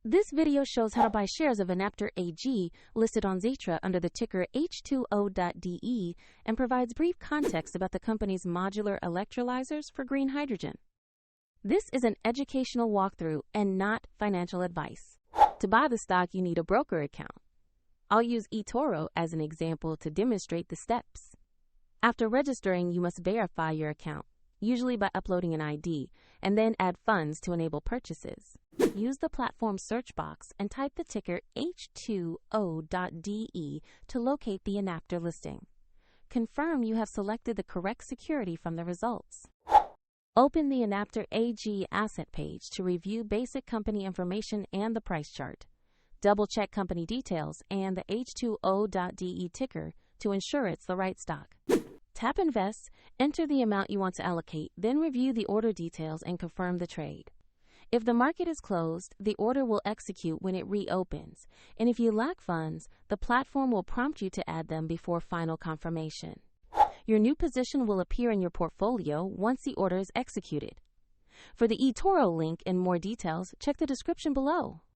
This video shows how to buy shares of Enapter AG listed on Xetra under the ticker H2O.DE and provides brief context about the company's modular electrolyzers for green hydrogen. This is an educational walkthrough and not financial advice. To buy the stock, you need a broker account. I'll use eToro as an example to demonstrate the steps. After registering, you must verify your account, usually by uploading an ID, and then add funds to enable purchases. Use the platform search box and type the ticker H2O.DE to locate the Enapter listing. Confirm you have selected the correct security from the results. Open the Enapter AG asset page to review basic company information and the price chart. Double-check company details and the H2O.DE ticker to ensure it's the right stock. Tap Invest, enter the amount you want to allocate, then review the order details and confirm the trade. If the market is closed, the order will execute when it reopens, and if you lack funds, the platform will prompt you to add them before final confirmation. Your new position will appear in your portfolio once the order is executed. For the eToro link and more details, check the description below.